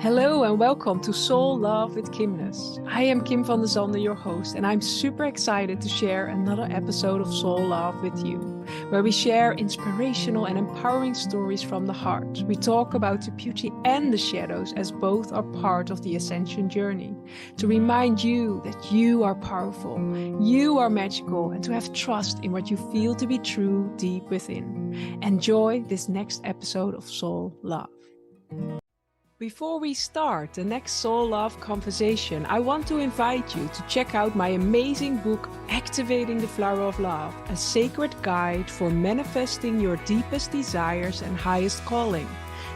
Hello and welcome to Soul Love with Kimness. I am Kim van de Sande, your host, and I'm super excited to share another episode of Soul Love with you, where we share inspirational and empowering stories from the heart. We talk about the beauty and the shadows as both are part of the ascension journey, to remind you that you are powerful, you are magical, and to have trust in what you feel to be true deep within. Enjoy this next episode of Soul Love. Before we start the next Soul Love conversation, I want to invite you to check out my amazing book, Activating the Flower of Love, a sacred guide for manifesting your deepest desires and highest calling.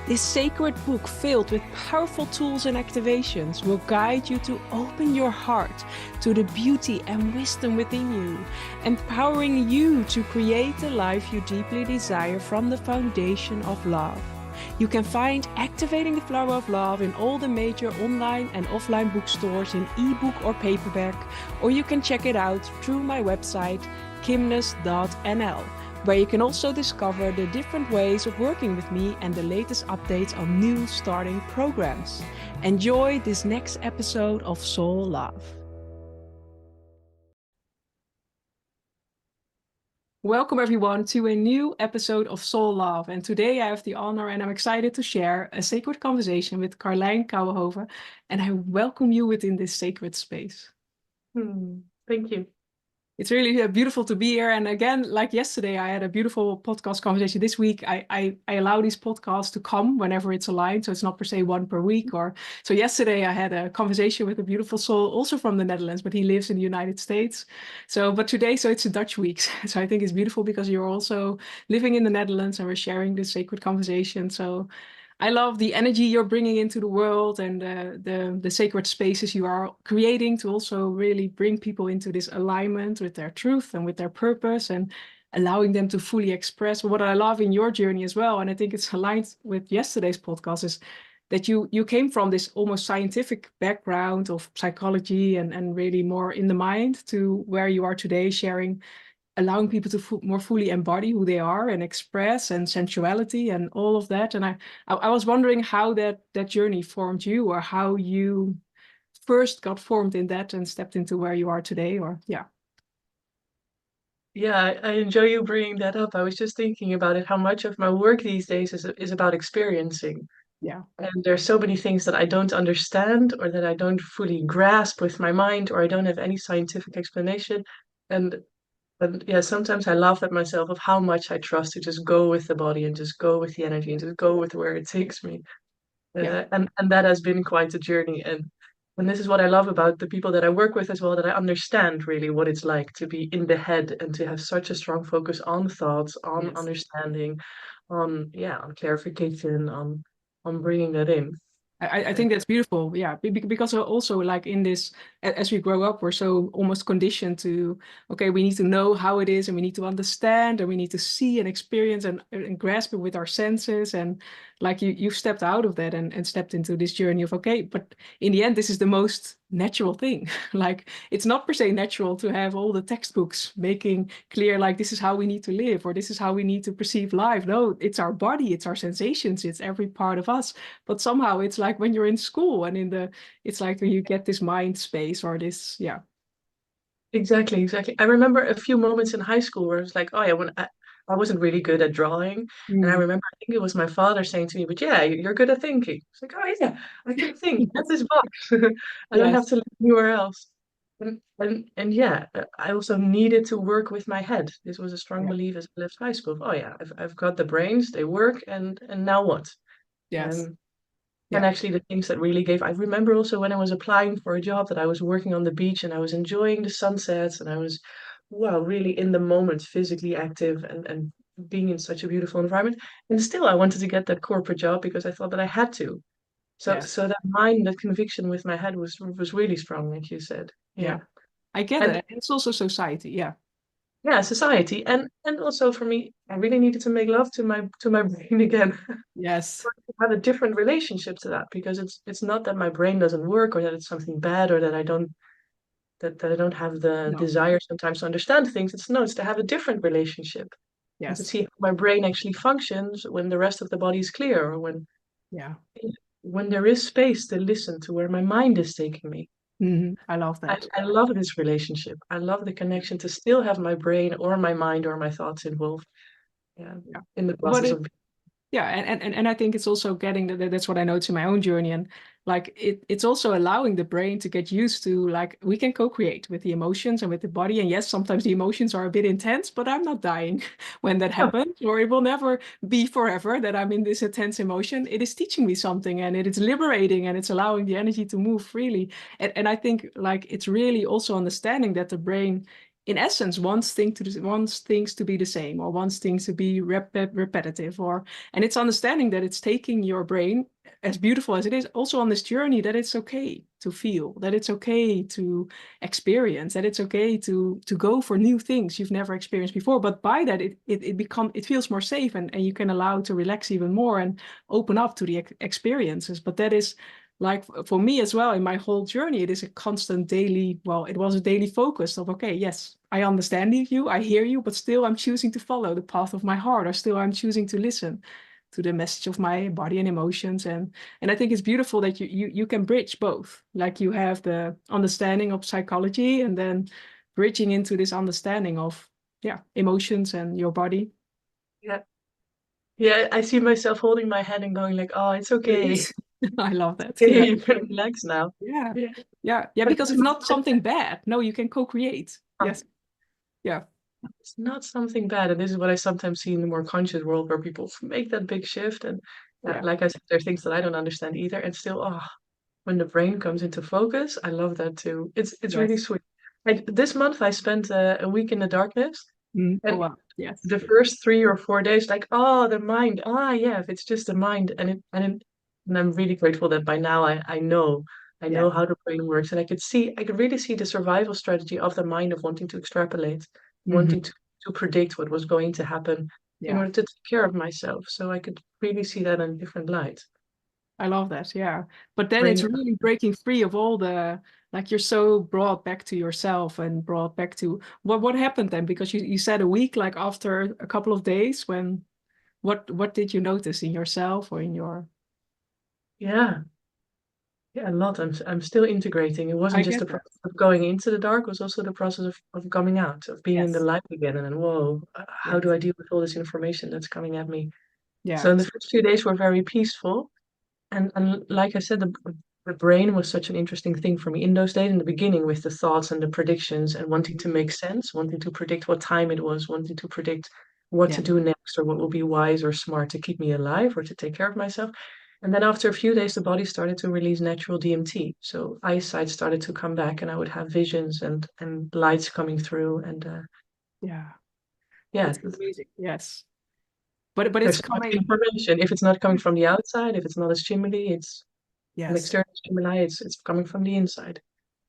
This sacred book, filled with powerful tools and activations, will guide you to open your heart to the beauty and wisdom within you, empowering you to create the life you deeply desire from the foundation of love. You can find Activating the Flower of Love in all the major online and offline bookstores in ebook or paperback, or you can check it out through my website, kimness.nl, where you can also discover the different ways of working with me and the latest updates on new starting programs. Enjoy this next episode of Soul Love. Welcome everyone to a new episode of Soul Love, and today I have the honor and I'm excited to share a sacred conversation with Karlijn Kouwenhoven, and I welcome you within this sacred space. Thank you. It's really beautiful to be here, and again, like yesterday, I had a beautiful podcast conversation. This week, I allow these podcasts to come whenever it's aligned, so it's not per se one per week. So yesterday, I had a conversation with a beautiful soul, also from the Netherlands, but he lives in the United States. But today, it's a Dutch week, so I think it's beautiful because you're also living in the Netherlands, and we're sharing this sacred conversation. So I love the energy you're bringing into the world and the sacred spaces you are creating to also really bring people into this alignment with their truth and with their purpose and allowing them to fully express. What I love in your journey as well, and I think it's aligned with yesterday's podcast, is that you came from this almost scientific background of psychology and really more in the mind to where you are today, allowing people to more fully embody who they are and express, and sensuality and all of that. And I was wondering how that journey formed you, or how you first got formed in that and stepped into where you are today, or yeah. Yeah, I enjoy you bringing that up. I was just thinking about it, how much of my work these days is about experiencing. Yeah. And there's so many things that I don't understand or that I don't fully grasp with my mind, or I don't have any scientific explanation. And yeah, sometimes I laugh at myself of how much I trust to just go with the body and just go with the energy and just go with where it takes me. Yeah. And that has been quite a journey. And this is what I love about the people that I work with as well, that I understand really what it's like to be in the head and to have such a strong focus on thoughts, on Yes. understanding, on clarification, on bringing that in. I think that's beautiful. Yeah, because also like in this, as we grow up, we're so almost conditioned to, okay, we need to know how it is, and we need to understand, and we need to see and experience and grasp it with our senses. And like you've stepped out of that and stepped into this journey of, okay, but in the end, this is the most natural thing. Like it's not per se natural to have all the textbooks making clear, like this is how we need to live, or this is how we need to perceive life. No, it's our body, it's our sensations, it's every part of us. But somehow it's like when you're in school and it's like when you get this mind space or this, yeah. Exactly. I remember a few moments in high school where I was like, oh yeah, when I wasn't really good at drawing. And I Mm. remember, I think it was my father saying to me, but yeah, you're good at thinking. It's like, oh yeah, I can think. Get Yes. this box. I don't have Yes. to look anywhere else. And yeah, I also needed to work with my head. This was a strong Yeah. belief as I left high school. Oh yeah, I've got the brains, they work, and now what? Yes. Um, and Yeah. actually, the things that really gave, I remember also when I was applying for a job that I was working on the beach and I was enjoying the sunsets and I was, wow, really in the moment, physically active and being in such a beautiful environment. And still, I wanted to get that corporate job because I thought that I had to. So, Yes. so that mind, that conviction with my head was really strong, like you said. Yeah. Yeah. I get And it. It's also society. Yeah. yeah, society. And also for me, I really needed to make love to my brain again. Yes. Have a different relationship to that because it's not that my brain doesn't work or that it's something bad or that I don't have the No. desire sometimes to understand things. It's to have a different relationship and to Yes. see how my brain actually functions when the rest of the body is clear or when Yeah. when there is space to listen to where my mind is taking me. I love I, that. I love this relationship. I love the connection to still have my brain or my mind or my thoughts involved. Yeah, Yeah. in the But process of. yeah, and I think it's also getting that's what I noticed in my own journey, and like it's also allowing the brain to get used to, like, we can co-create with the emotions and with the body. And yes, sometimes the emotions are a bit intense, but I'm not dying when that Oh, happens, or it will never be forever that I'm in this intense emotion. It is teaching me something, and it is liberating, and it's allowing the energy to move freely. And I think, like, it's really also understanding that the brain, in essence, wants things to be the same, or wants things to be repetitive, or and it's understanding that it's taking your brain, as beautiful as it is, also on this journey, that it's okay to feel, that it's okay to experience, that it's okay to go for new things you've never experienced before. But by that, it feels more safe, and you can allow to relax even more and open up to the experiences. But that is, like, for me as well, in my whole journey, it is a constant daily, well, it was a daily focus of, okay, yes, I understand you, I hear you, but still I'm choosing to follow the path of my heart, or still I'm choosing to listen to the message of my body and emotions. And I think it's beautiful that you can bridge both. Like, you have the understanding of psychology, and then bridging into this understanding of, yeah, emotions and your body. yeah. Yeah, I see myself holding my head and going like, oh, it's okay. Please. I love that. Okay, Yeah. you can relax now. Yeah. Yeah. Yeah, But because it's not something bad. No, you can co-create. Yes. Yeah. it's not something bad. And this is what I sometimes see in the more conscious world where people make that big shift. And Yeah. like I said, there are things that I don't understand either. And still, when the brain comes into focus, I love that too. It's really Yes. sweet. This month I spent a week in the darkness. Oh, And wow. Yes. the first 3 or 4 days, like, oh, the mind. Yeah, if it's just the mind. And I'm really grateful that by now I know Yes. how the brain works. And I could really see the survival strategy of the mind of wanting to extrapolate, Hmm. wanting to predict what was going to happen in Yeah. order to take care of myself. So I could really see that in a different light. I love that. Yeah. But then Brain, it's really breaking free of all the, like, you're so brought back to yourself and brought back to what happened then? Because you said a week, like after a couple of days, when what did you notice in yourself or in your, yeah. Yeah, a lot. I'm still integrating. It I wasn't just get the that. process of going into the dark, it was also the process of coming out, of being in the Yes. light again. And then, whoa, how do Yes. I deal with all this information that's coming at me? So Yeah. in the first few days were very peaceful. And like I said, the brain was such an interesting thing for me in those days in the beginning with the thoughts and the predictions and wanting to make sense, wanting to predict what time it was, wanting to predict what Yeah. to do next or what will be wise or smart to keep me alive or to take care of myself. And then after a few days, the body started to release natural DMT. So eyesight started to come back and I would have visions and lights coming through. And Yeah. yeah, It's amazing. Yes. But it's there's so much coming. information. If it's not coming from the outside, if it's not a stimuli, it's an Yes. external stimuli, it's coming from the inside.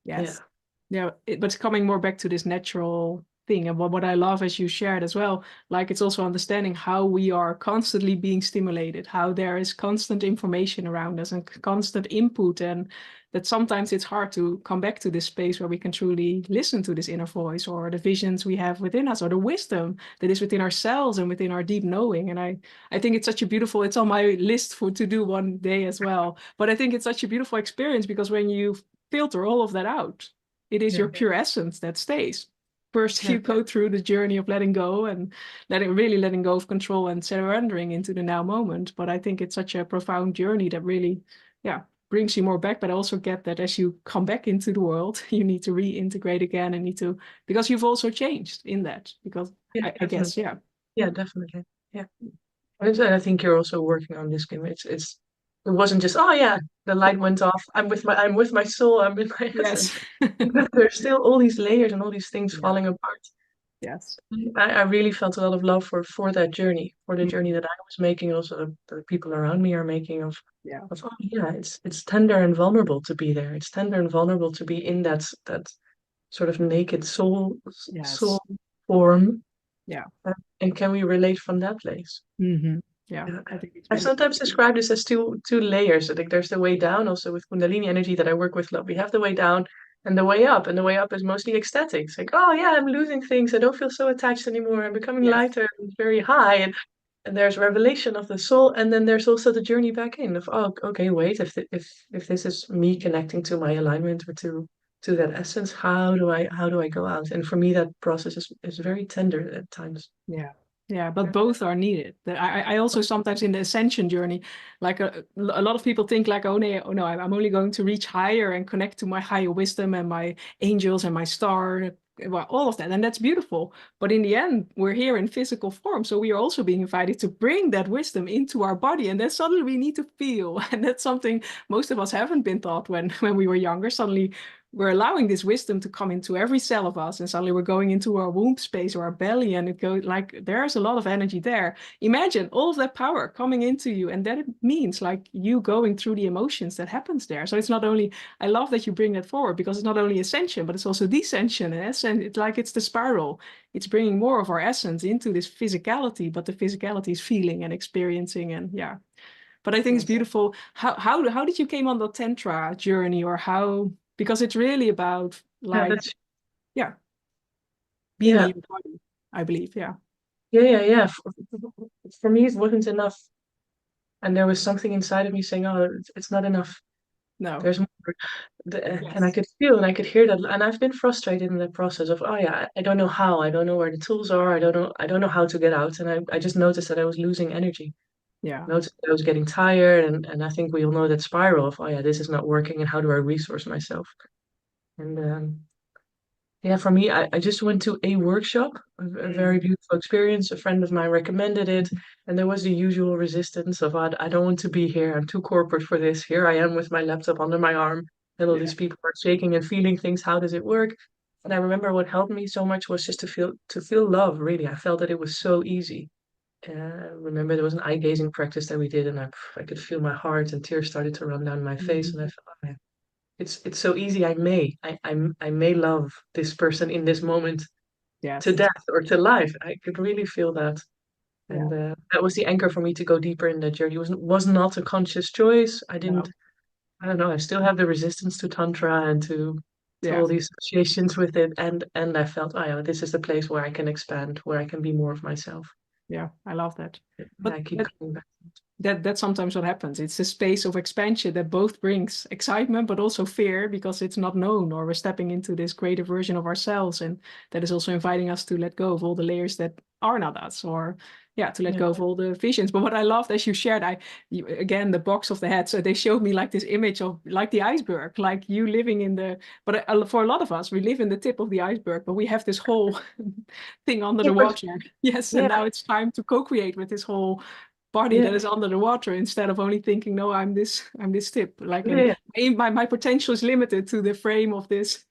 Yeah. Yes. Yeah, but it's coming more back to this natural thing. And what I love, as you shared as well, like, it's also understanding how we are constantly being stimulated, how there is constant information around us and constant input, and that sometimes it's hard to come back to this space where we can truly listen to this inner voice, or the visions we have within us, or the wisdom that is within ourselves and within our deep knowing. And I think it's such a beautiful, it's on my list for to do one day as well. But I think it's such a beautiful experience, because when you filter all of that out, it is Yeah. your pure essence that stays. First, Yeah. you go through the journey of letting go and letting go of control and surrendering into the now moment. But I think it's such a profound journey that really, yeah, brings you more back. But I also get that as you come back into the world, you need to reintegrate again and need to, because you've also changed in that. Because Yeah, I guess, definitely. yeah. Yeah, definitely. Yeah. And I think you're also working on this game. It wasn't just, oh yeah, the light went off. I'm with my soul, I'm with my Yes. essence. But there's still all these layers and all these things Yeah. falling apart. Yes. I really felt a lot of love for that journey, for the journey Mhm. that I was making, also the people around me are making Yeah. of oh yeah, it's tender and vulnerable to be there. It's tender and vulnerable to be in that sort of naked soul Yes. form. Yeah. And can we relate from that place? Hmm. Yeah. Yeah. I think it's I've beautiful. sometimes described this as two layers. I think there's the way down also with Kundalini energy that I work with. Love. We have the way down and the way up. And the way up is mostly ecstatic. It's like, oh yeah, I'm losing things. I don't feel so attached anymore. I'm becoming Yes. lighter and very high. there's revelation of the soul, and then there's also the journey back in of, oh, okay, wait, if this is me connecting to my alignment or to that essence, how do I go out? And for me, that process is very tender at times. Yeah. Yeah, but both are needed. I also sometimes in the ascension journey, like a lot of people think like, oh no, I'm only going to reach higher and connect to my higher wisdom and my angels and my star, well, all of that. And that's beautiful. But in the end, we're here in physical form. So we are also being invited to bring that wisdom into our body. And then suddenly we need to feel. And that's something most of us haven't been taught when we were younger. Suddenly we're allowing this wisdom to come into every cell of us, and suddenly we're going into our womb space or our belly, and it goes like there's a lot of energy there. Imagine all of that power coming into you, and that it means like you going through the emotions that happens there. So it's not only, I love that you bring that forward, because it's not only ascension, but it's also descension. And ascent, it's like it's the spiral. It's bringing more of our essence into this physicality, but the physicality is feeling and experiencing, and yeah. But I think it's Yes. beautiful. How did you came on the Tantra journey, or how? Because it's really about Yeah, like, that's yeah, being in yeah, your body, I believe. Yeah. yeah. For me, it wasn't enough, and there was something inside of me saying, "Oh, it's not enough. No. There's more." And I Yes. could feel and I could hear that, and I've been frustrated in the process of, oh yeah, I don't know how, I don't know where the tools are, I don't know how to get out, and I just noticed that I was losing energy. Yeah. Noticed that I was getting tired, and I think we all know that spiral of, oh yeah, this is not working, and how do I resource myself? And yeah, for me, I just went to a workshop, a very Mm. beautiful experience. A friend of mine recommended it, and there was the usual resistance of, I don't want to be here. I'm too corporate for this. Here I am with my laptop under my arm, and all Yeah. these people are shaking and feeling things. How does it work? And I remember what helped me so much was just to feel love. Really, I felt that it was so easy. Remember there was an eye gazing practice that we did, and I could feel my heart, and tears started to run down my face, and I Mhm. felt, oh, yeah, it's so easy. I may love this person in this moment to Yes. death or to life. I could really feel that. Yeah. And that was the anchor for me to go deeper in that journey. It was not a conscious choice. No. I don't know, I still have the resistance to Tantra and to Yeah. all the associations with it. And I felt, oh yeah, this is the place where I can expand, where I can be more of myself. Yeah. I love that. And But I keep coming back. that's sometimes what happens. It's a space of expansion that both brings excitement but also fear, because it's not known, or we're stepping into this greater version of ourselves, and that is also inviting us to let go of all the layers that are not us, or yeah, to let Yeah. go of all the visions. But what I loved, as you shared, again, the box of the head, so they showed me like this image of like the iceberg, like you living in the, but for a lot of us, we live in the tip of the iceberg, but we have this whole thing under Yeah, the water. Yes, and yeah, now it's time to co-create with this whole body yeah, that is under the water, instead of only thinking, no, I'm this tip, like, and yeah, my potential is limited to the frame of this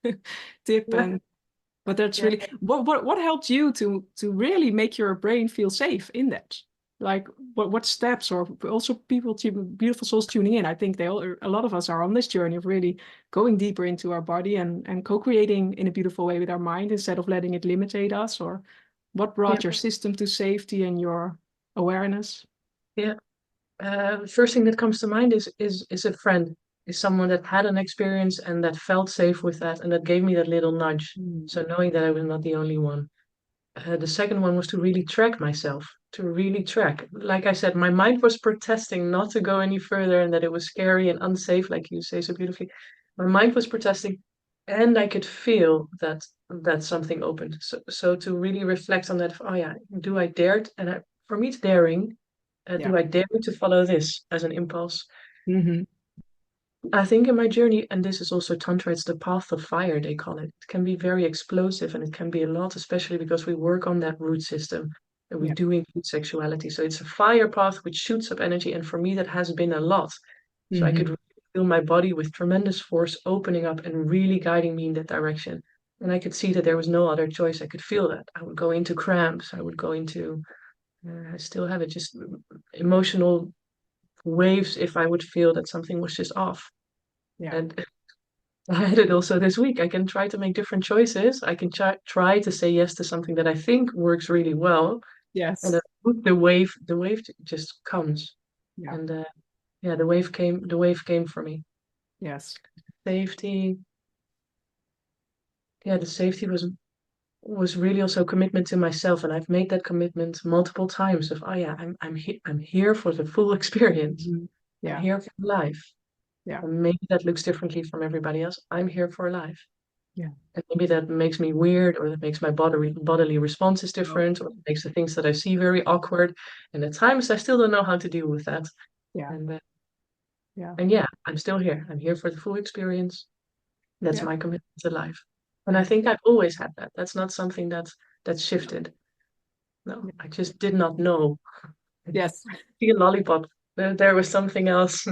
tip. yeah, And but that's yeah. really what helped you to really make your brain feel safe in that, like what steps, or also people, beautiful souls tuning in, I think a lot of us are on this journey of really going deeper into our body and co-creating in a beautiful way with our mind, instead of letting it limitate us, or what Yeah. brought your system to safety and your awareness. Yeah. First thing that comes to mind is a friend, is someone that had an experience and that felt safe with that, and that gave me that little nudge. Mm. So knowing that I was not the only one. The second one was to really track myself, to really track. Like I said, my mind was protesting not to go any further, and that it was scary and unsafe, like you say so beautifully. My mind was protesting, and I could feel that something opened. So to really reflect on that, oh yeah, do I dare? For me, it's daring. Yeah. Do I dare to follow this as an impulse? Hmm. I think in my journey, and this is also Tantra, it's the path of fire, they call it. It can be very explosive, and it can be a lot, especially because we work on that root system and we Yeah. do include sexuality. So it's a fire path which shoots up energy. And for me, that has been a lot. So I could Hmm. really feel my body with tremendous force opening up and really guiding me in that direction. And I could see that there was no other choice. I could feel that. I would go into cramps. I would go into, I still have it, just emotional waves if I would feel that something was just off. Yeah. And I had it also this week. I can try to make different choices. I can try to say yes to something that I think works really well, and then Yes. the wave just comes. Yeah. And yeah, the wave came for me. Yes. Safety, yeah, the safety was. was really also a commitment to myself, and I've made that commitment multiple times of, oh yeah, I'm here for the full experience. Mhm. I'm Yeah. here for life. Yeah. And maybe that looks differently from everybody else. I'm here for life. Yeah. And maybe that makes me weird, or that makes my bodily responses Oh, different, or makes the things that I see very awkward. And at times I still don't know how to deal with that. yeah. And Yeah. and yeah, I'm still here. I'm here for the full experience. That's Yeah. my commitment to life. And I Yeah. think I've always had that. That's not something that's shifted. No, Yeah. I just did not know. Yes. See a lollipop. There was something else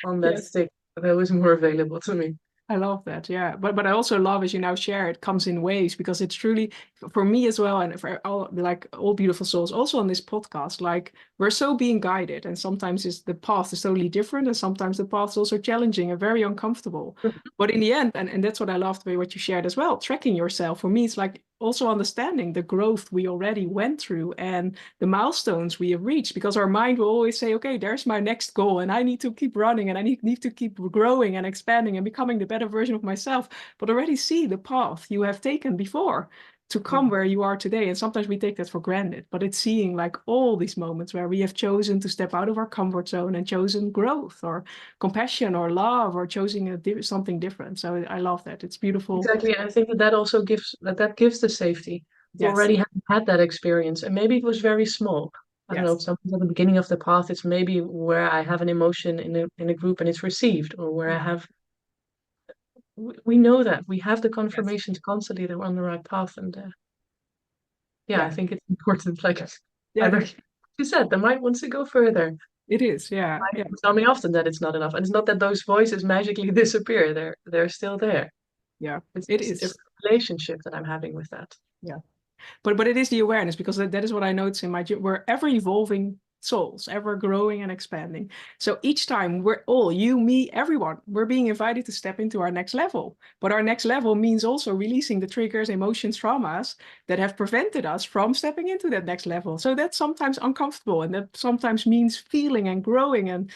on that Yes. stick that was more available to me. I love that. Yeah. But I also love, as you now share, it comes in waves, because it's truly for me as well, and for all, like all beautiful souls also on this podcast, like we're so being guided, and sometimes the path is totally different, and sometimes the path is also challenging and very uncomfortable. But in the end, and that's what I loved about what you shared as well, tracking yourself. For me, it's like also understanding the growth we already went through and the milestones we have reached, because our mind will always say, okay, there's my next goal, and I need to keep running, and I need to keep growing and expanding and becoming the better version of myself. But already see the path you have taken before to come where you are today. And sometimes we take that for granted, but it's seeing like all these moments where we have chosen to step out of our comfort zone and chosen growth or compassion or love, or choosing something different. So I love that. It's beautiful. Exactly, and I think that also gives the safety. You Yes. already have had that experience, and maybe it was very small. I don't know, Yes. something at the beginning of the path. It's maybe where I have an emotion in a group and it's received, or where I have. We know that we have the Yes. confirmations constantly that we're on the right path, and yeah, I Yeah. think it's important. Like I Yeah. like you said, the mind wants to go further. It is. Yeah. Yeah. People tell me often that it's not enough, and it's not that those voices magically disappear. They're still there. Yeah. It's It just a is. different relationship that I'm having with that. Yeah. But it is the awareness, because that is what I notice in my we're ever evolving souls, ever growing and expanding. So each time we're all, you, me, everyone, we're being invited to step into our next level. But our next level means also releasing the triggers, emotions, traumas that have prevented us from stepping into that next level. So that's sometimes uncomfortable, and that sometimes means feeling and growing and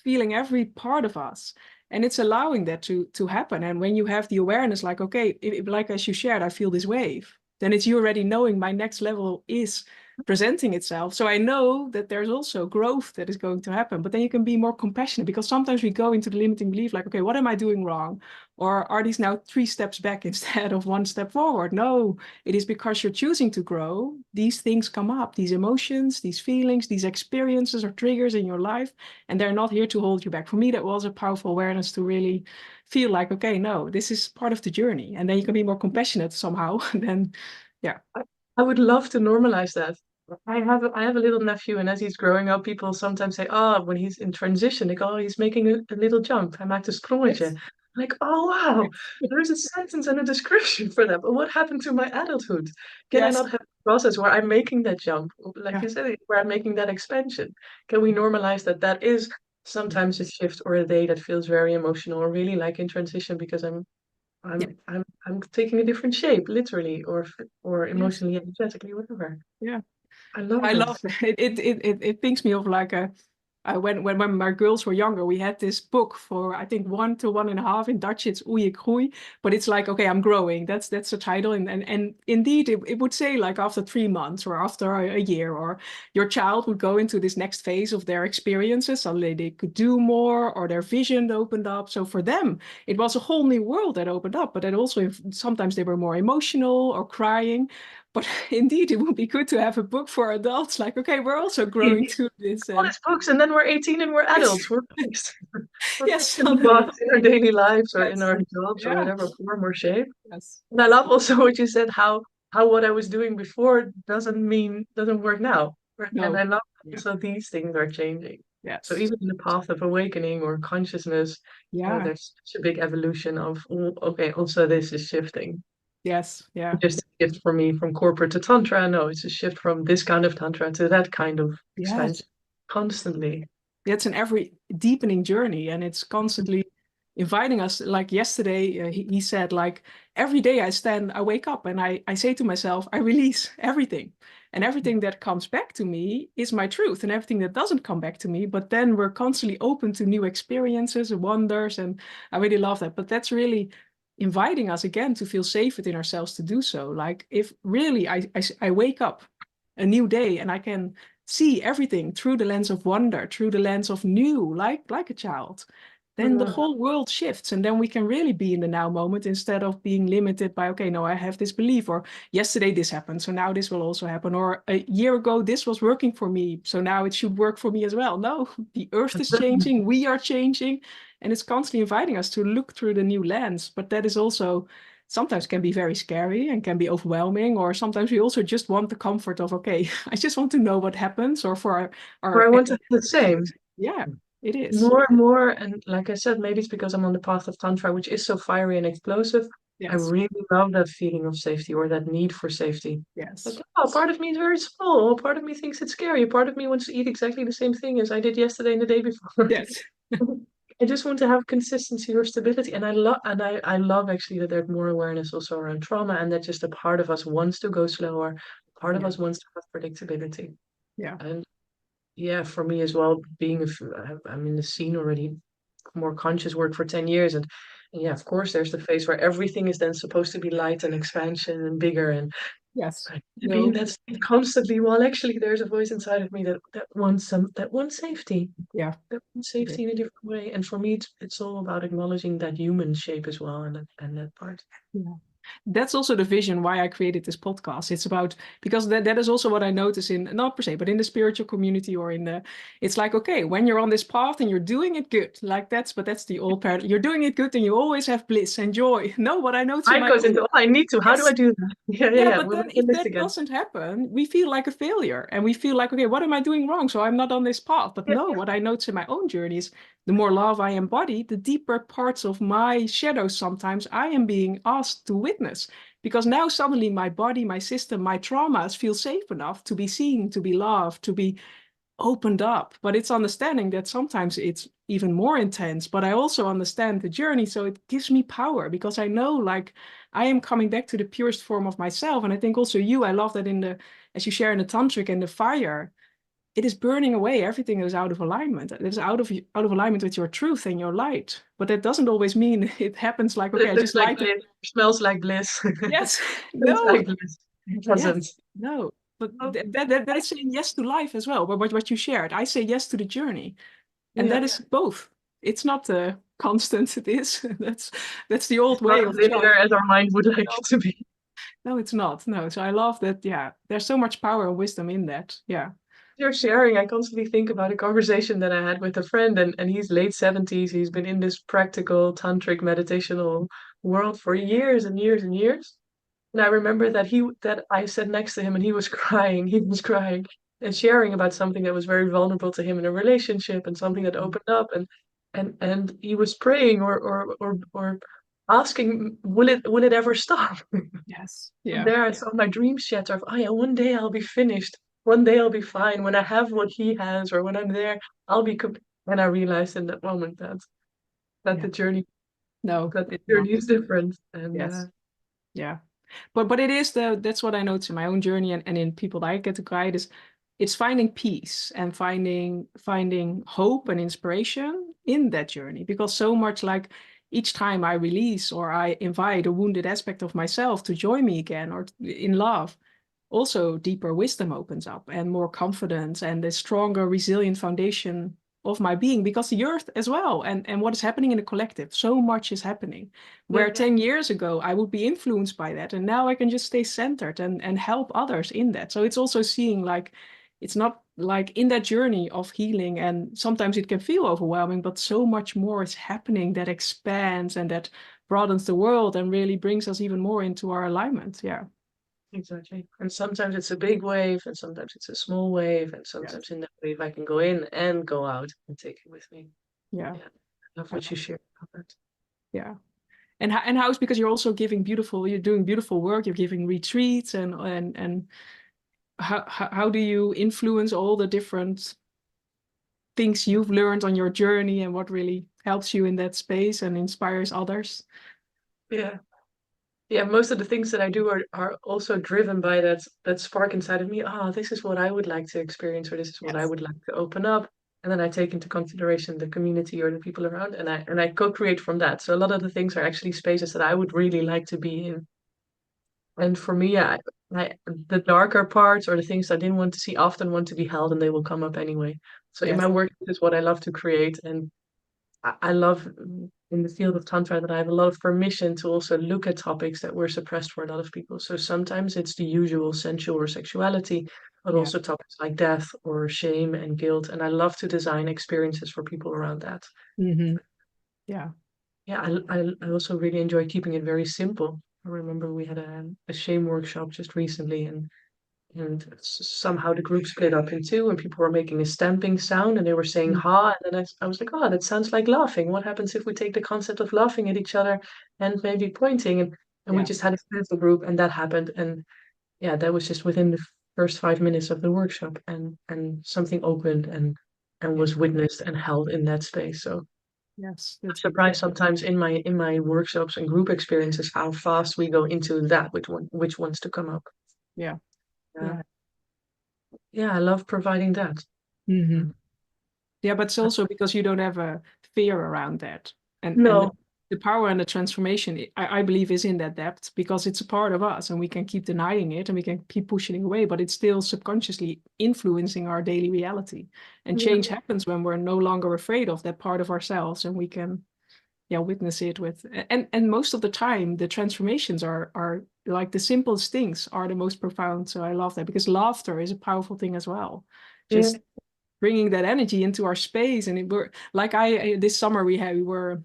feeling every part of us. And it's allowing that to happen. And when you have the awareness, like, okay, like as you shared, I feel this wave, then it's you already knowing my next level is presenting itself. So I know that there's also growth that is going to happen. But then you can be more compassionate, because sometimes we go into the limiting belief, like, okay, what am I doing wrong? Or are these now 3 steps back instead of 1 step forward? No, it is because you're choosing to grow. These things come up, these emotions, these feelings, these experiences or triggers in your life, and they're not here to hold you back. For me, that was a powerful awareness to really feel like, okay, no, this is part of the journey. And then you can be more compassionate somehow. Then, yeah. I, I would love to normalize that. I have a little nephew, and as he's growing up, people sometimes say, "Oh, when he's in transition, they go, oh, he's making a little jump. Hij maakt een sprongetje." Yes. Like, oh wow, there's a sentence and a description for that. But what happened to my adulthood? Can I Yes. not have a process where I'm making that jump, like Yeah. you said, where I'm making that expansion? Can we normalize that? That is sometimes a shift or a day that feels very emotional, or really like in transition, because Yeah. I'm taking a different shape, literally, or Yes. emotionally, energetically, whatever. Yeah. I love I it. love it. It thinks me of like a when my girls were younger, we had this book for I think 1 to 1.5. In Dutch, it's Oei ik groei, but it's like, okay, I'm growing. That's the title, and indeed, it would say like after 3 months or after a year, or your child would go into this next phase of their experiences. Suddenly, they could do more, or their vision opened up. So for them, it was a whole new world that opened up. But then also sometimes they were more emotional or crying. But indeed, it would be good to have a book for adults. Like, okay, we're also growing through this, All and these books, and then we're 18 and we're yes, adults. We're fixed. We're yes, fixed in the box in our daily lives or in yes, our jobs or yeah, whatever form or shape. yes, And I love also what you said, how what I was doing before doesn't work now. And no, I love yeah, also these things are changing. So yes, even in the path of awakening or consciousness, yeah, there's such a big evolution of, oh, okay, also this is shifting. yes, yeah, Just a shift for me from corporate to Tantra. No, it's a shift from this kind of Tantra to that kind of yes. expansion constantly. It's an every deepening journey, and it's constantly inviting us. Like yesterday, he said, like, every day I wake up and I say to myself, I release everything. And everything that comes back to me is my truth, and everything that doesn't come back to me. But then we're constantly open to new experiences and wonders. And I really love that. But that's really inviting us again to feel safe within ourselves to do so. Like if really I wake up a new day and I can see everything through the lens of wonder, through the lens of new, like a child, then the whole world shifts, and then we can really be in the now moment instead of being limited by, okay, no, I have this belief, or yesterday this happened, so now this will also happen, or a year ago this was working for me, so now it should work for me as well. No, the earth is changing, we are changing, and it's constantly inviting us to look through the new lens. But that is also sometimes can be very scary and can be overwhelming, or sometimes we also just want the comfort of, okay, I just want to know what happens, or for Or our I want to do the same. yeah, it is. More and more, and like I said, maybe it's because I'm on the path of Tantra, which is so fiery and explosive. I Yes, really love that feeling of safety or that need for safety. Like, yes, oh, part of me is very small. Part of me thinks it's scary. Part of me wants to eat exactly the same thing as I did yesterday and the day before. yes. I just want to have consistency or stability. And I love actually that there's more awareness also around trauma, and that just a part of us wants to go slower. Part of Yeah, us wants to have predictability. yeah, And yeah, for me as well, I'm in the scene already, more conscious work for 10 years. And yeah, of course, there's the phase where everything is then supposed to be light and expansion and bigger. And yes. I need to be in No, that state constantly, while actually there's a voice inside of me that wants safety, yeah. that wants safety in a different way. And for me, it's all about acknowledging that human shape as well, and that part. Yeah. That's also the vision why I created this podcast. It's about, because that is also what I notice in, not per se, but in the spiritual community, or in the, it's like, okay, when you're on this path and you're doing it good, like that's the old paradigm. You're doing it good and you always have bliss and joy. No, what I notice in I my goes own, into, oh, I need to. How do I yes, do that? Yeah, yeah, yeah, yeah. but We'll then make the if list that again. doesn't happen, we feel like a failure and we feel like, okay, what am I doing wrong? So I'm not on this path. But Yeah, no, what I notice in my own journey is the more love I embody, the deeper parts of my shadows sometimes I am being asked to witness. Because now suddenly my body, my system, my traumas feel safe enough to be seen, to be loved, to be opened up. But it's understanding that sometimes it's even more intense. But I also understand the journey. So it gives me power because I know, like, I am coming back to the purest form of myself. And I think also you, I love that in the, as you share in the tantric and the fire, it is burning away everything that is out of alignment. It is out of alignment with your truth and your light. But that doesn't always mean it happens like, okay, it I looks just like light it. bliss, smells like bliss. Yes, It's no, like bliss. It yes, doesn't. no. But Oh, that is saying yes to life as well. But what you shared, I say yes to the journey. And yeah. that is both. It's not a constant, it is. That's the It's old not way as of linear chart. as our mind would like it No, to be. no, it's not. No. So I love that. Yeah, there's so much power and wisdom in that. Yeah. You're sharing, I constantly think about a conversation that I had with a friend, and he's late 70s. He's been in this practical tantric meditational world for years and years and years. And I remember that I sat next to him and he was crying. He was crying and sharing about something that was very vulnerable to him in a relationship, and something that Mhm. opened up, and he was praying or asking, will it ever stop? Yes. And Yeah. there I saw my dreams shatter of, oh yeah, one day I'll be finished. One day I'll be fine. When I have what he has, or when I'm there, I'll be and I realized in that moment that Yeah. the journey No, that the it's not. journey is different. And Yes. Yeah. But it is that's what I notice in my own journey, and in people that I get to guide, is it's finding peace and finding hope and inspiration in that journey. Because so much, like, each time I release or I invite a wounded aspect of myself to join me again, or in love, also deeper wisdom opens up and more confidence and a stronger, resilient foundation of my being, because the earth as well, and what is happening in the collective, so much is happening, yeah, where 10 years ago I would be influenced by that, and now I can just stay centered and help others in that. So it's also seeing, like, it's not like in that journey of healing, and sometimes it can feel overwhelming, but so much more is happening that expands and that broadens the world and really brings us even more into our alignment. Yeah. exactly. And sometimes it's a big wave, and sometimes it's a small wave, and Yes. sometimes in that wave I can go in and go out and take it with me. Yeah. Yeah, I love what you shared about that. Yeah. And how is, because you're also giving beautiful, you're doing beautiful work, you're giving retreats, and how do you influence all the different things you've learned on your journey, and what really helps you in that space and inspires others? Yeah. Yeah, most of the things that I do are also driven by that spark inside of me. Oh, this is what I would like to experience, or this is what I Yes. would like to open up. and then I take into consideration the community or the people around, and I co-create from that. So a lot of the things are actually spaces that I would really like to be in. And for me, the darker parts or the things I didn't want to see often want to be held, and they will come up anyway. So in Yes. my work, this is what I love to create, and I love in the field of Tantra that I have a lot of permission to also look at topics that were suppressed for a lot of people. So sometimes it's the usual sensual or sexuality, but Yeah. also topics like death or shame and guilt. And I love to design experiences for people around that. Mm-hmm. Yeah. Yeah, I also really enjoy keeping it very simple. I remember we had a shame workshop just recently, and somehow the group split up in two, and people were making a stamping sound, and they were saying Mm. ha, and then I was like, oh, that sounds like laughing. What happens if we take the concept of laughing at each other and maybe pointing? And we Yeah. just had a little group, and that happened. And yeah, that was just within the first 5 minutes of the workshop, and something opened and Yeah. was witnessed and held in that space. So Yes. I'm That's surprised sometimes in my workshops and group experiences how fast we go into that, which wants to come up. yeah. Yeah, Yeah. yeah, I love providing that. Mm-hmm. Mm. Yeah, but it's also because you don't have a fear around that. And No, the power and the transformation, I believe, is in that depth because it's a part of us and we can keep denying it and we can keep pushing it away, but it's still subconsciously influencing our daily reality. And yeah, change happens when we're no longer afraid of that part of ourselves and we can, yeah, witness it with and most of the time the transformations are like the simplest things are the most profound. So I love that because laughter is a powerful thing as well. yeah, Just bringing that energy into our space. And it were like this summer we were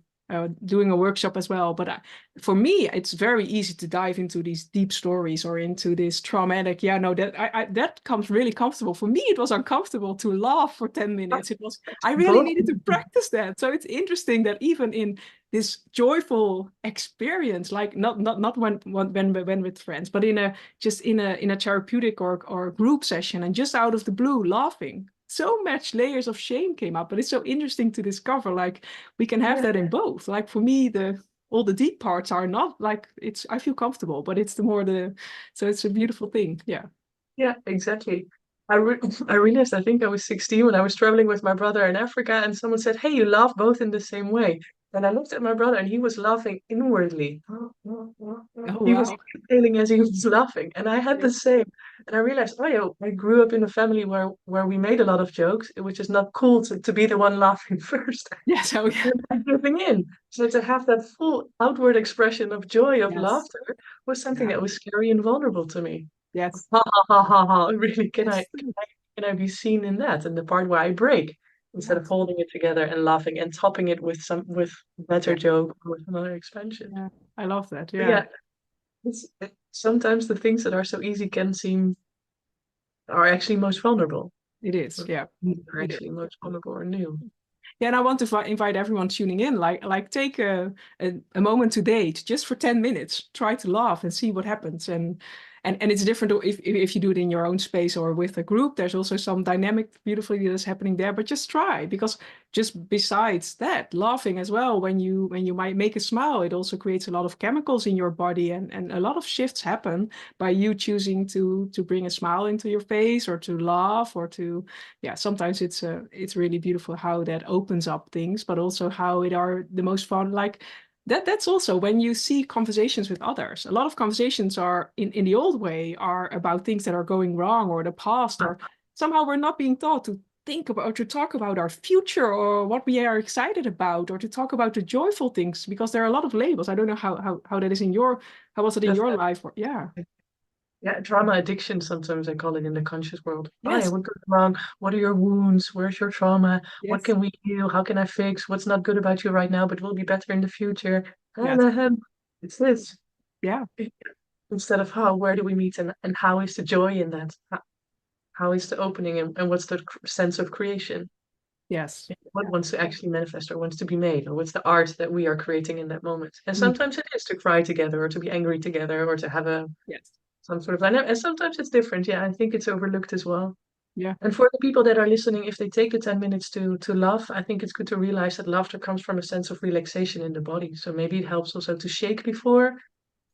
doing a workshop as well. But for me, it's very easy to dive into these deep stories or into this traumatic. Yeah, no, that comes really comfortable. For me, it was uncomfortable to laugh for 10 minutes. It was I really both. needed to practice that. So it's interesting that even in this joyful experience, like not when with friends, but in a just in a therapeutic or group session, and just out of the blue laughing so much layers of shame came up. But it's so interesting to discover like we can have Yeah, that in both. Like for me, the all the deep parts are not like it's I feel comfortable, but it's the more the so it's a beautiful thing. Yeah. yeah, exactly. I re I realized I think I was 16 when I was traveling with my brother in Africa, and someone said, "Hey, you laugh both in the same way." And I looked at my brother, and he was laughing inwardly. Oh He was wow. exhaling as he was laughing, and I had Yeah. the same. And I realized, oh yeah, I grew up in a family where we made a lot of jokes, which is not cool to be the one laughing first. Yeah. So yeah. And giving in. So to have that full outward expression of joy, of Yes. laughter, was something Yeah. that was scary and vulnerable to me. Yes. Ha ha ha ha ha. Really, Yes. can I be seen in that? And the part where I break instead of Yes. holding it together and laughing and topping it with better Yeah. joke or with another expansion. Yeah. I love that. But Yeah. yeah, sometimes the things that are so easy can seem are actually most vulnerable. It is. Or Yeah. are It is. actually most vulnerable or new. Yeah, and I want to invite everyone tuning in, like take a moment today to just for 10 minutes, try to laugh and see what happens. And it's different if you do it in your own space or with a group. There's also some dynamic beautifully that's happening there, but just try because just besides that, laughing as well, when you might make a smile, it also creates a lot of chemicals in your body and a lot of shifts happen by you choosing to bring a smile into your face or to laugh or to yeah, sometimes it's really beautiful how that opens up things, but also how it are the most fun. Like that's also when you see conversations with others. A lot of conversations are in the old way are about things that are going wrong or the past, or somehow we're not being taught to think about or to talk about our future or what we are excited about or to talk about the joyful things because there are a lot of labels. I don't know how that is in your how was it in That's your life? Or, yeah. Yeah, trauma addiction, sometimes I call it in the conscious world. Oh yeah, Yes. what goes wrong? What are your wounds? Where's your trauma? What Yes. can we heal? How can I fix? What's not good about you right now, but will be better in the future? And Yes. it's this. Yeah. Instead of how, where do we meet and how is the joy in that? How is the opening and what's the sense of creation? Yes. What wants to actually manifest or wants to be made? Or what's the art that we are creating in that moment? And Mm. sometimes it is to cry together or to be angry together or to have Yes. some sort of dynamic. And sometimes it's different. Yeah, I think it's overlooked as well. Yeah. And for the people that are listening, if they take the 10 minutes to laugh, I think it's good to realize that laughter comes from a sense of relaxation in the body. So maybe it helps also to shake before,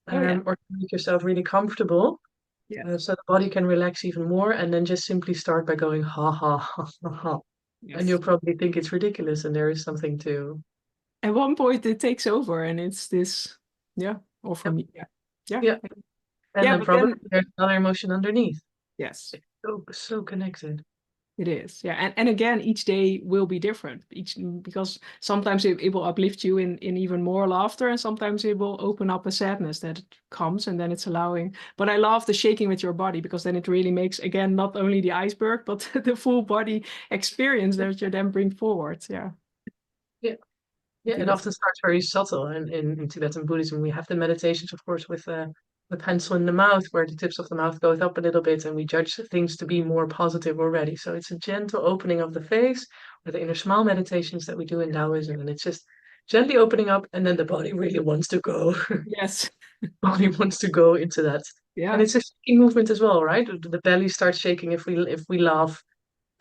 Oh yeah. or to make yourself really comfortable, Yeah. so the body can relax even more. And then just simply start by going ha ha ha ha ha. And Yes. you'll probably think it's ridiculous, and there is something to. At one point it takes over and it's this, yeah, or for Yep. me, yeah. Yeah. Yeah. And Yeah, then but probably then, there's another emotion underneath. yes. It's so connected. It is, yeah, and again, each day will be different. Because sometimes it will uplift you in even more laughter, and sometimes it will open up a sadness that comes, and then it's allowing. But I love the shaking with your body because then it really makes again not only the iceberg but the full body experience that you then bring forward. Yeah, Yeah. I Yeah, think it that's often starts very subtle. And in Tibetan Buddhism, we have the meditations, of course, with the pencil in the mouth, where the tips of the mouth goes up a little bit, and we judge things to be more positive already. So it's a gentle opening of the face, or the inner smile meditations that we do in Taoism, and it's just gently opening up, and then the body really wants to go. yes, Body wants to go into that, and yeah, it's a shaking movement as well, right? The belly starts shaking if we laugh.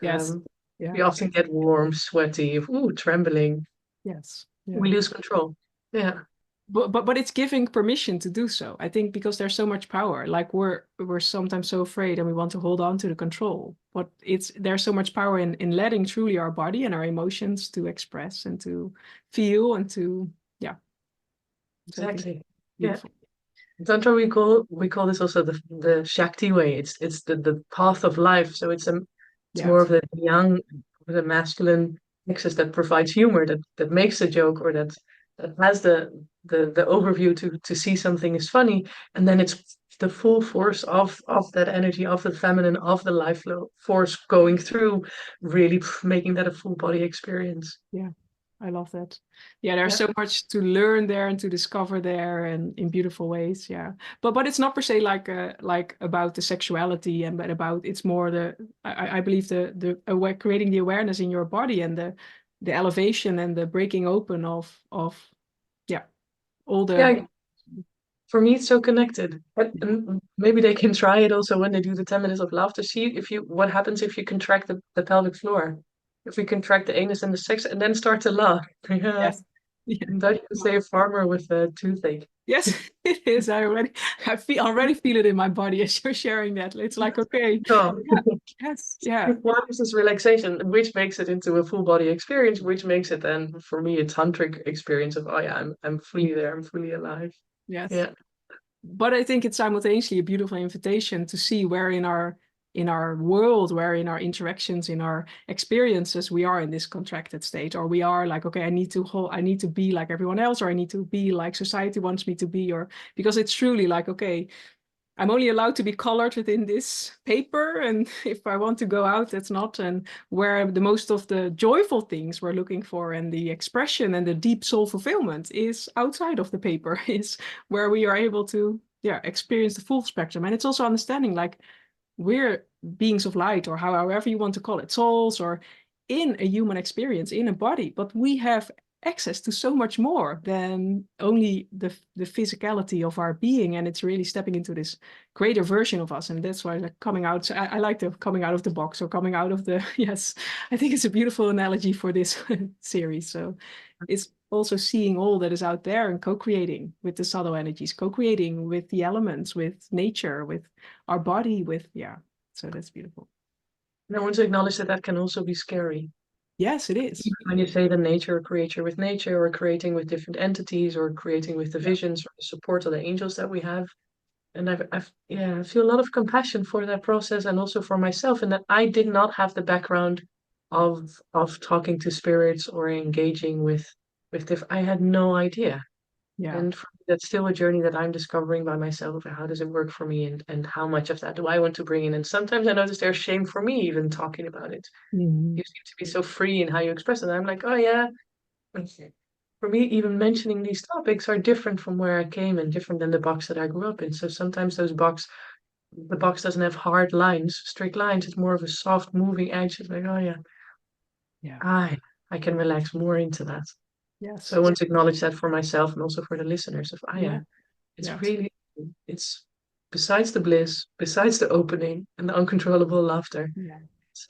yes, Um, yeah, we often get warm, sweaty, ooh, trembling. yes, yeah. We lose control. Yeah. But it's giving permission to do so. I think because there's so much power. Like we're sometimes so afraid and we want to hold on to the control. But there's so much power in letting truly our body and our emotions to express and to feel and to, yeah. So I think Exactly. Yeah. beautiful. Tantra we call this also the Shakti way. It's the path of life. So it's Yeah. more of the masculine nexus that provides humor, that makes a joke, or that has the overview to see something is funny, and then it's the full force of that energy, of the feminine, of the force going through, really making that a full body experience. Yeah. I love that. Yeah, there's Yeah. so much to learn there and to discover there and in beautiful ways. Yeah. But it's not per se like about the sexuality and but about it's more I believe the creating the awareness in your body and the elevation and the breaking open of yeah, all the Yeah, for me, it's so connected. And maybe they can try it also when they do the 10 minutes of laughter. See if you what happens if you contract the pelvic floor. If we contract the anus and the sex and then start to laugh. Yeah. yes. Yeah. That you can say a farmer with a toothache. Yes, it is. Already feel it in my body as you're sharing that. It's like, okay, So yeah, yes, yeah. what is this relaxation, which makes it into a full body experience, which makes it then for me a tantric experience of, oh yeah, I'm fully there, I'm fully alive. Yes. Yeah. But I think it's simultaneously a beautiful invitation to see where in our world, where in our interactions, in our experiences, we are in this contracted state, or we are like, okay, I need to be like everyone else, or I need to be like society wants me to be, or because it's truly like, okay, I'm only allowed to be colored within this paper, and if I want to go out, that's not. And where the most of the joyful things we're looking for and the expression and the deep soul fulfillment is outside of the paper, is where we are able to, yeah, experience the full spectrum. And it's also understanding like we're beings of light, or however you want to call it, souls, or in a human experience, in a body, but we have access to so much more than only the physicality of our being, and it's really stepping into this greater version of us. And that's why like coming out, so I like the coming out of the box, or coming out of the yes, I think it's a beautiful analogy for this series. So it's also seeing all that is out there and co-creating with the subtle energies, co-creating with the elements, with nature, with our body, with, yeah, so that's beautiful. And I want to acknowledge that that can also be scary. Yes, it is. Even when you say the nature creature with nature, or creating with different entities, or creating with the Yeah. visions or the support of the angels that we have. And yeah, I feel a lot of compassion for that process, and also for myself, and that I did not have the background of talking to spirits or engaging with I had no idea. Yeah. And for me, that's still a journey that I'm discovering by myself. How does it work for me, and how much of that do I want to bring in? And sometimes I notice there's shame for me even talking about it. Mhm. You seem to be so free in how you express it. And I'm like, oh yeah. Okay. For me, even mentioning these topics are different from where I came, and different than the box that I grew up in. So sometimes the box doesn't have hard lines, strict lines. It's more of a soft moving edge. It's like, oh yeah, Yeah. I can relax more into that. So I Yes. want to acknowledge that for myself, and also for the listeners of, oh yeah, Yeah. it's Yes. really, it's besides the bliss, besides the opening and the uncontrollable laughter. Yeah. It's,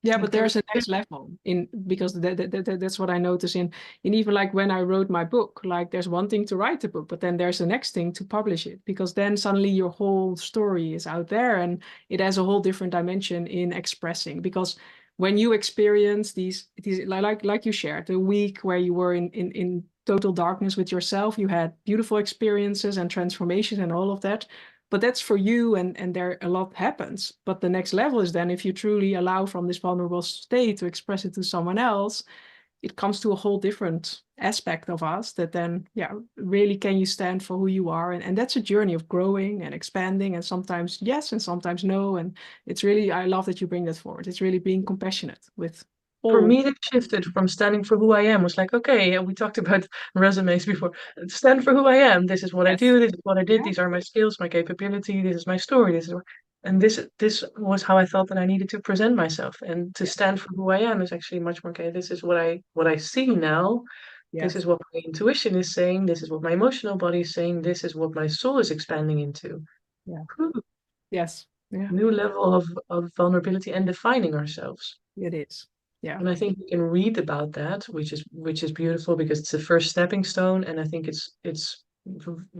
Yeah, it but can there's a next level in because that's what I notice in even like when I wrote my book, like there's one thing to write the book, but then there's the next thing to publish it, because then suddenly your whole story is out there and it has a whole different dimension in expressing. Because when you experience these like you shared, the week where you were in total darkness with yourself, you had beautiful experiences and transformations and all of that. But that's for you, and there a lot happens. But the next level is then if you truly allow from this vulnerable state to express it to someone else, it comes to a whole different aspect of us that then, yeah, really can you stand for who you are? And that's a journey of growing and expanding, and sometimes yes, and sometimes no. And it's really, I love that you bring that forward. It's really being compassionate with For all. me, it shifted from standing for who I am. Was like, okay, we talked about resumes before. Stand for who I am. This is what I Yes. do. This is what I did. Yeah. These are my skills, my capability. This is my story. And this was how I felt that I needed to present myself. And to Yes. stand for who I am is actually much more, okay, this is what I see now. This Yes. is what my intuition is saying. This is what my emotional body is saying. This is what my soul is expanding into. Yeah. Whew, Yes. Yeah. new level of vulnerability and defining ourselves. It is. Yeah. And I think we can read about that, which is beautiful because it's the first stepping stone. And I think it's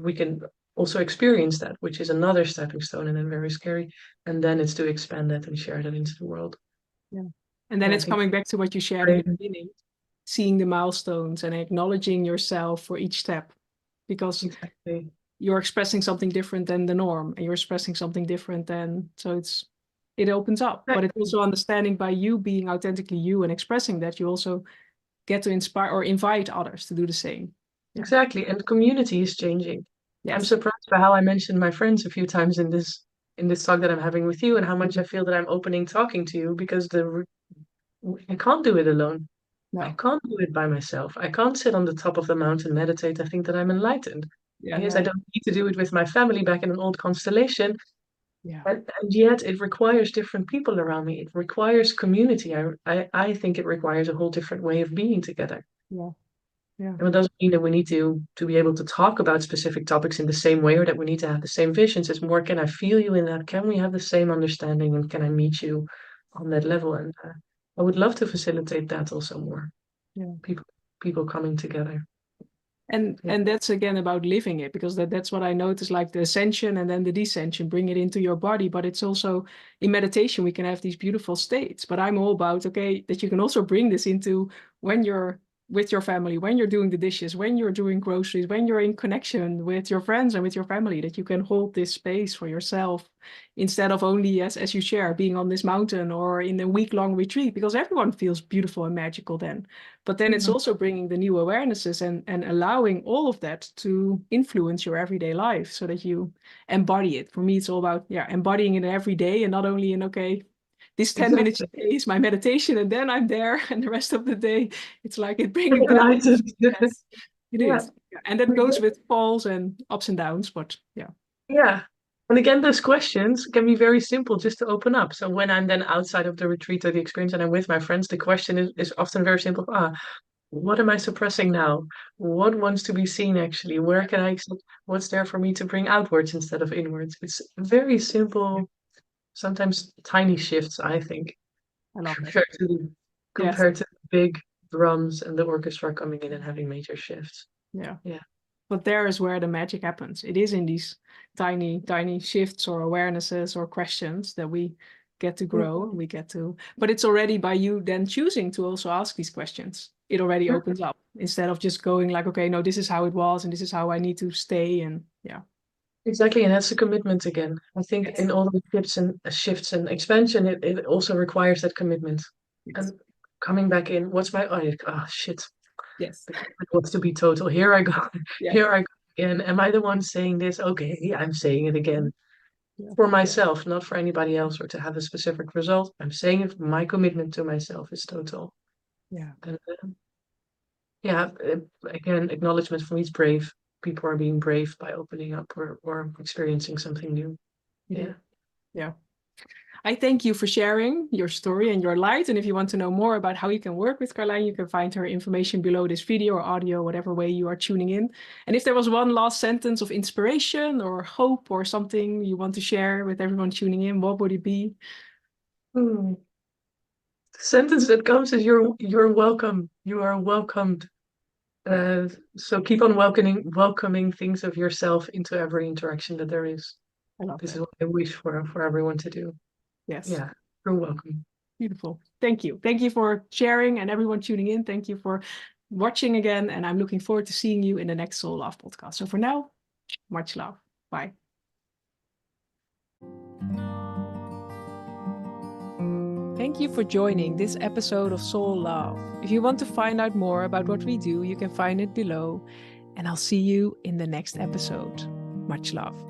we can also experience that, which is another stepping stone and then very scary. And then it's to expand that and share that into the world. Yeah. And then And I it's think coming back to what you shared in the brave, beginning, seeing the milestones and acknowledging yourself for each step, because exactly. you're expressing something different than the norm, and you're expressing something different than, so it opens up. But it's Exactly. also understanding, by you being authentically you and expressing that, you also get to inspire or invite others to do the same. Yeah. Exactly. And community is changing. I'm Yes. surprised by how I mentioned my friends a few times in this talk that I'm having with you and how much I feel that I'm opening talking to you because I can't do it alone. I No. can't do it by myself. I can't sit on the top of the mountain, meditate. I think that I'm enlightened. Yeah. Yes, I No. don't need to do it with my family back in an old constellation. Yeah. And yet it requires different people around me. It requires community. I think it requires a whole different way of being together. Yeah. Yeah. And it doesn't mean that we need to be able to talk about specific topics in the same way or that we need to have the same visions. It's more, can I feel you in that? Can we have the same understanding? And can I meet you on that level? And I would love to facilitate that also more. Yeah. People people coming together. And Yeah. and that's again about living it, because that's what I notice, like the ascension and then the descension, bring it into your body. But it's also in meditation we can have these beautiful states. But I'm all about, okay, that you can also bring this into when you're with your family, when you're doing the dishes, when you're doing groceries, when you're in connection with your friends and with your family, that you can hold this space for yourself instead of only, as you share, being on this mountain or in a week-long retreat, because everyone feels beautiful and magical then. But then it's Mhm. also bringing the new awarenesses and allowing all of that to influence your everyday life so that you embody it. For me, it's all about, yeah, embodying it every day, and not only in, okay, this 10 minutes a Exactly. day is my meditation and then I'm there, and the rest of the day, it's like it bringing balance. Enlightened. Yes, it Yeah. is. Yeah. And that goes with falls and ups and downs, but yeah. Yeah. And again, those questions can be very simple just to open up. So when I'm then outside of the retreat or the experience and I'm with my friends, the question is often very simple. What am I suppressing now? What wants to be seen actually? Where can I accept what's there for me to bring outwards instead of inwards? It's very Yeah, simple, sometimes tiny shifts, I think, I love that. compared to the, Yes. compared to the big drums and the orchestra coming in and having major shifts. Yeah. Yeah. But there is where the magic happens. It is in these tiny, tiny shifts or awarenesses or questions that we get to grow. We get to, but it's already by you then choosing to also ask these questions. It already Mhm. opens up instead of just going like, okay, no, this is how it was and this is how I need to stay. And yeah. Exactly, and that's a commitment again. I think Yes. in all the shifts and expansion, it also requires that commitment. Yes. And coming back in, what's my shit, Yes. the commitment wants to be total. Here I go, Yes. here I go again. Am I the one saying this? Okay, I'm saying it again Yeah. for myself, not for anybody else or to have a specific result. I'm saying it. My commitment to myself is total. Yeah. And yeah, again, acknowledgement for me is brave. People are being brave by opening up or experiencing something new. It is. Yeah. Yeah. I thank you for sharing your story and your light. And if you want to know more about how you can work with Karlijn, you can find her information below this video or audio, whatever way you are tuning in. And if there was one last sentence of inspiration or hope or something you want to share with everyone tuning in, what would it be? Hmm. The sentence that comes is you're welcome. You are welcomed. So keep on welcoming things of yourself into every interaction that there is. I love This is that. what I wish for everyone to do. Yes. Yeah, you're welcome. Beautiful. Thank you. Thank you for sharing, and everyone tuning in. Thank you for watching again. And I'm looking forward to seeing you in the next Soul Love podcast. So for now, much love. Bye. Thank you for joining this episode of Soul Love. If you want to find out more about what we do, you can find it below. And I'll see you in the next episode. Much love.